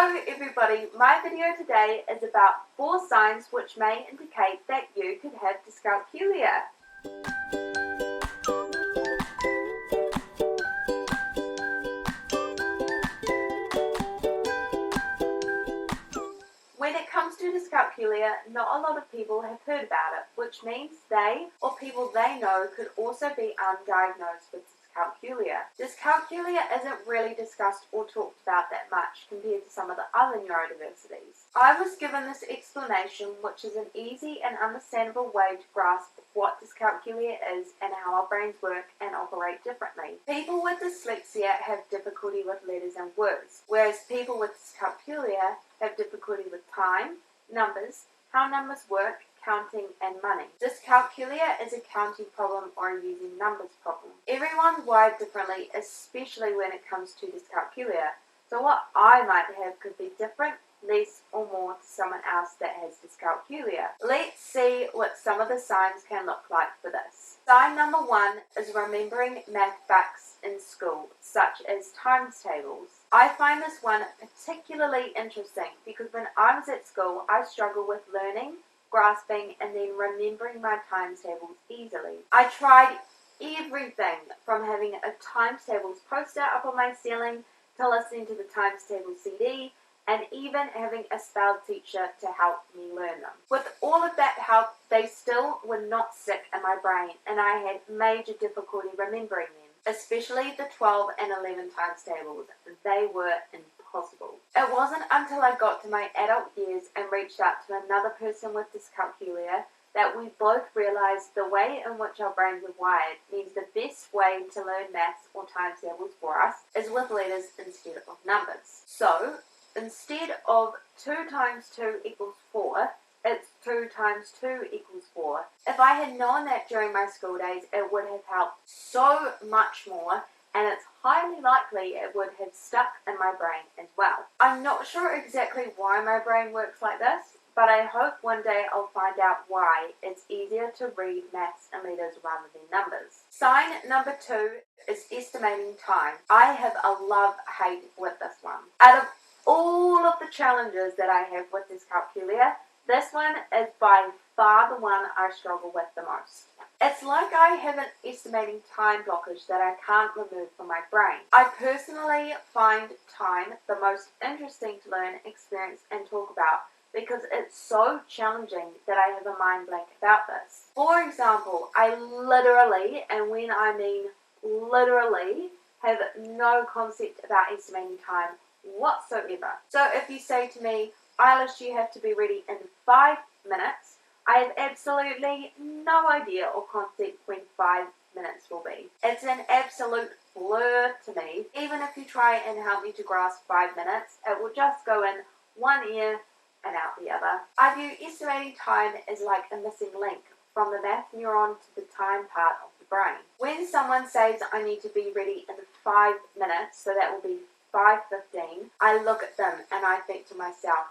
Hello everybody, my video today is about 4 signs which may indicate that you could have dyscalculia. When it comes to dyscalculia, not a lot of people have heard about it, which means they or people they know could also be undiagnosed with dyscalculia. Dyscalculia isn't really discussed or talked about that much compared to some of the other neurodiversities. I was given this explanation, which is an easy and understandable way to grasp what dyscalculia is and how our brains work and operate differently. People with dyslexia have difficulty with letters and words, whereas people with dyscalculia have difficulty with time, numbers, how numbers work, counting, and money. Dyscalculia is a counting problem or a using numbers problem. Everyone's wired differently, especially when it comes to dyscalculia. So what I might have could be different, less or more to someone else that has dyscalculia. Let's see what some of the signs can look like for this. Sign number 1 is remembering math facts in school, such as times tables. I find this one particularly interesting because when I was at school, I struggled with learning, grasping, and then remembering my times tables easily. I tried everything from having a times tables poster up on my ceiling to listening to the times table CD and even having a spell teacher to help me learn them. With all of that help, they still were not sick in my brain and I had major difficulty remembering them, especially the 12 and 11 times tables. They were impossible. It wasn't until I got to my adult years and reached out to another person with dyscalculia that we both realized the way in which our brains are wired means the best way to learn maths or times tables for us is with letters instead of numbers. So, instead of 2 times 2 equals 4, it's 2 times 2 equals 4. If I had known that during my school days, it would have helped so much more, and it's highly likely it would have stuck in my brain as well. I'm not sure exactly why my brain works like this, but I hope one day I'll find out why it's easier to read maths and letters rather than numbers. Sign number 2 is estimating time. I have a love-hate with this one. Out of all of the challenges that I have with dyscalculia, this one is by far the one I struggle with the most. It's like I have an estimating time blockage that I can't remove from my brain. I personally find time the most interesting to learn, experience, and talk about because it's so challenging that I have a mind blank about this. For example, I literally, and when I mean literally, have no concept about estimating time whatsoever. So if you say to me, Eilish, you have to be ready in 5 minutes, I have absolutely no idea or concept when 5 minutes will be. It's an absolute blur to me. Even if you try and help me to grasp 5 minutes, it will just go in one ear and out the other. I view estimating time as like a missing link from the math neuron to the time part of the brain. When someone says I need to be ready in 5 minutes, so that will be 5:15, I look at them and I think to myself,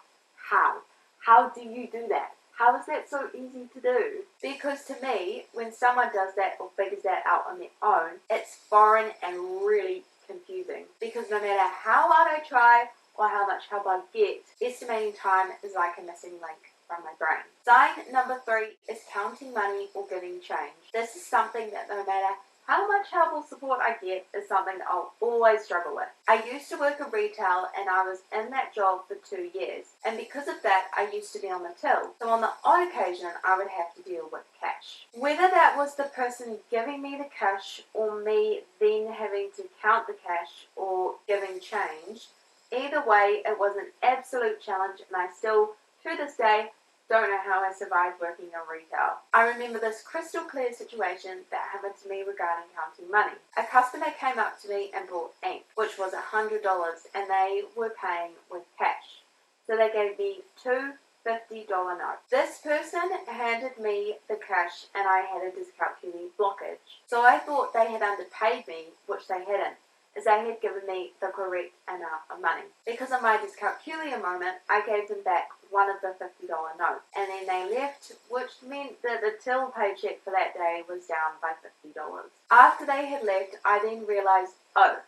how? How do you do that? How is that so easy to do? Because to me, when someone does that or figures that out on their own, it's foreign and really confusing. Because no matter how hard I try or how much help I get, estimating time is like a missing link from my brain. Sign number 3 is counting money or giving change. This is something that no matter how much help or support I get is something that I'll always struggle with. I used to work in retail and I was in that job for 2 years, and because of that I used to be on the till. So on the odd occasion I would have to deal with cash. Whether that was the person giving me the cash or me then having to count the cash or giving change, either way it was an absolute challenge and I still, to this day, don't know how I survived working in retail. I remember this crystal clear situation that happened to me regarding counting money. A customer came up to me and bought ink, which was $100, and they were paying with cash. So they gave me 2 $50 notes. This person handed me the cash and I had a dyscalculia blockage. So I thought they had underpaid me, which they hadn't, as they had given me the correct amount of money. Because of my dyscalculia moment, I gave them back one of the $50 notes, and then they left, which meant that the till paycheck for that day was down by $50. After they had left, I then realized, oh,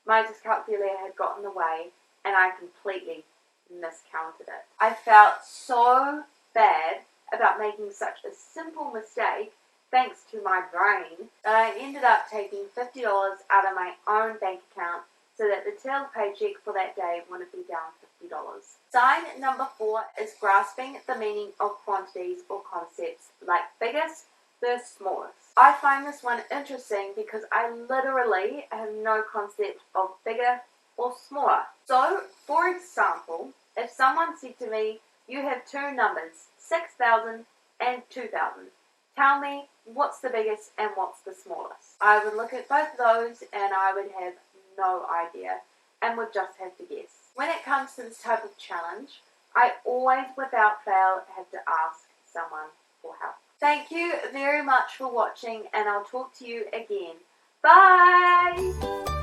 my dyscalculia had gotten in the way, and I completely miscounted it. I felt so bad about making such a simple mistake, thanks to my brain, that I ended up taking $50 out of my own bank account so that the tail paycheck for that day wouldn't be down $50. Sign number 4 is grasping the meaning of quantities or concepts like biggest versus smallest. I find this one interesting because I literally have no concept of bigger or smaller. So, for example, if someone said to me, you have two numbers, 6,000 and 2,000. Tell me what's the biggest and what's the smallest. I would look at both of those and I would have no idea and would just have to guess. When it comes to this type of challenge, I always, without fail, have to ask someone for help. Thank you very much for watching, and I'll talk to you again. Bye!